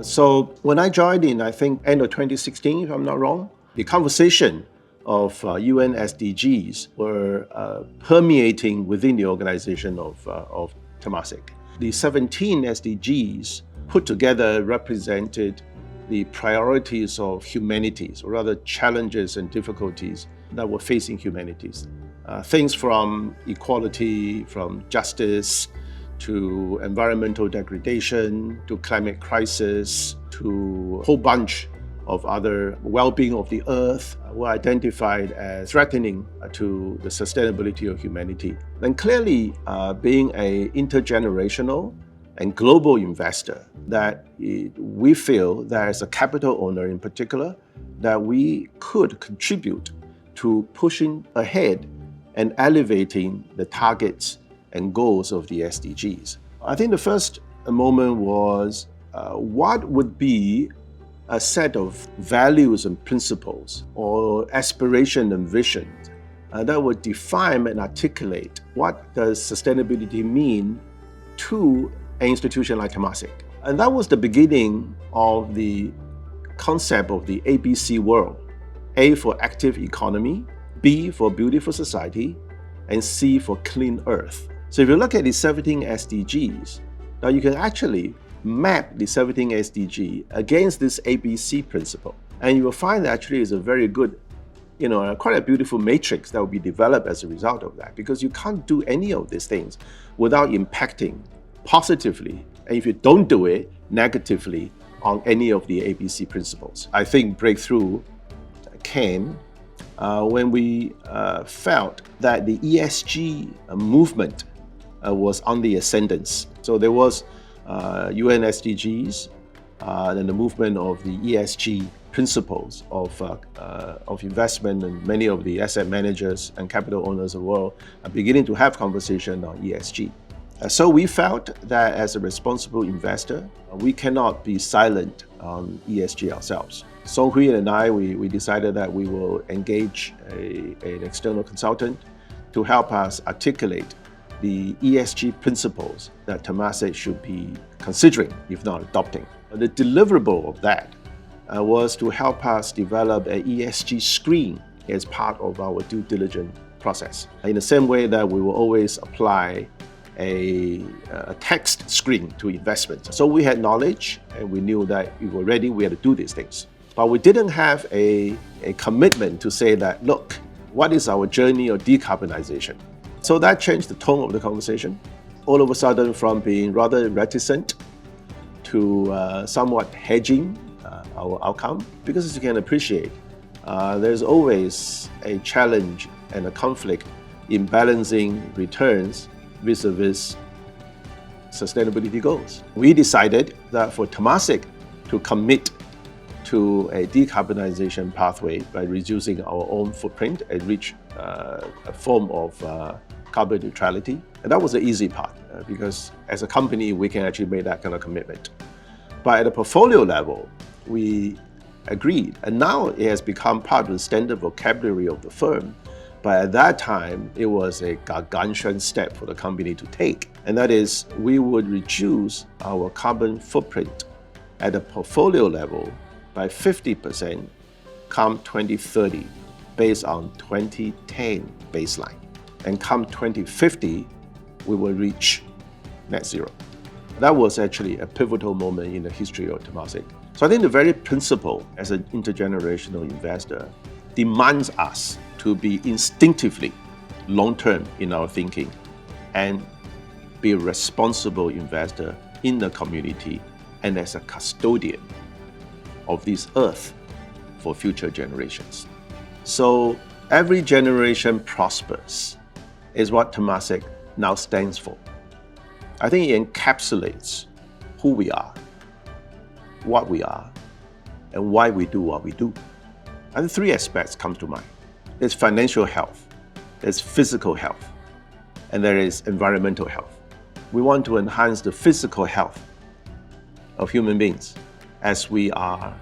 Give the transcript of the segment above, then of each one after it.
So when I joined in, I think, end of 2016, if I'm not wrong, the conversation of UN SDGs were permeating within the organization of Temasek. The 17 SDGs put together represented the priorities of humanities, or rather challenges and difficulties that were facing humanities. Things from equality, from justice, to environmental degradation, to climate crisis, to a whole bunch of other well-being of the earth were identified as threatening to the sustainability of humanity. And clearly, being an intergenerational and global investor, that we feel that as a capital owner in particular, that we could contribute to pushing ahead and elevating the targets and goals of the SDGs. I think the first moment was what would be a set of values and principles or aspiration and vision that would define and articulate what does sustainability mean to an institution like Temasek. And that was the beginning of the concept of the ABC world. A for active economy, B for beautiful society, and C for clean earth. So if you look at the 17 SDGs, now you can actually map the 17 SDG against this ABC principle. And you will find that actually is a very good, quite a beautiful matrix that will be developed as a result of that, because you can't do any of these things without impacting positively, and if you don't do it, negatively on any of the ABC principles. I think breakthrough came when we felt that the ESG movement was on the ascendance. So there was UN SDGs, and the movement of the ESG principles of investment, and many of the asset managers and capital owners of the world are beginning to have conversation on ESG. So we felt that as a responsible investor, we cannot be silent on ESG ourselves. Song Hui and I, we decided that we will engage an external consultant to help us articulate the ESG principles that Temasek should be considering, if not adopting. The deliverable of that was to help us develop an ESG screen as part of our due diligence process. In the same way that we will always apply a text screen to investments. So we had knowledge and we knew that we were ready, we had to do these things. But we didn't have a commitment to say that, look, what is our journey of decarbonization? So that changed the tone of the conversation. All of a sudden, from being rather reticent to somewhat hedging our outcome. Because as you can appreciate, there's always a challenge and a conflict in balancing returns vis-a-vis sustainability goals. We decided that for Temasek to commit to a decarbonization pathway by reducing our own footprint and reach a form of carbon neutrality. And that was the easy part because as a company, we can actually make that kind of commitment. But at a portfolio level, we agreed. And now it has become part of the standard vocabulary of the firm. But at that time, it was a gargantuan step for the company to take. And that is, we would reduce our carbon footprint at a portfolio level by 50% come 2030, based on 2010 baseline. And come 2050, we will reach net zero. That was actually a pivotal moment in the history of Temasek. So I think the very principle as an intergenerational investor demands us to be instinctively long-term in our thinking and be a responsible investor in the community and as a custodian of this earth for future generations. So every generation prospers is what Temasek now stands for. I think it encapsulates who we are, what we are, and why we do what we do. And three aspects come to mind. There's financial health, there's physical health, and there is environmental health. We want to enhance the physical health of human beings as we are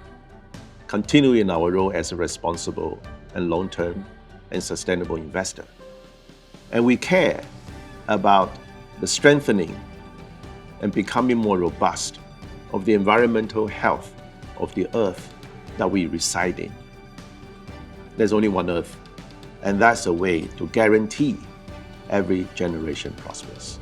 continuing our role as a responsible and long-term and sustainable investor. And we care about the strengthening and becoming more robust of the environmental health of the earth that we reside in. There's only one earth, and that's a way to guarantee every generation prospers.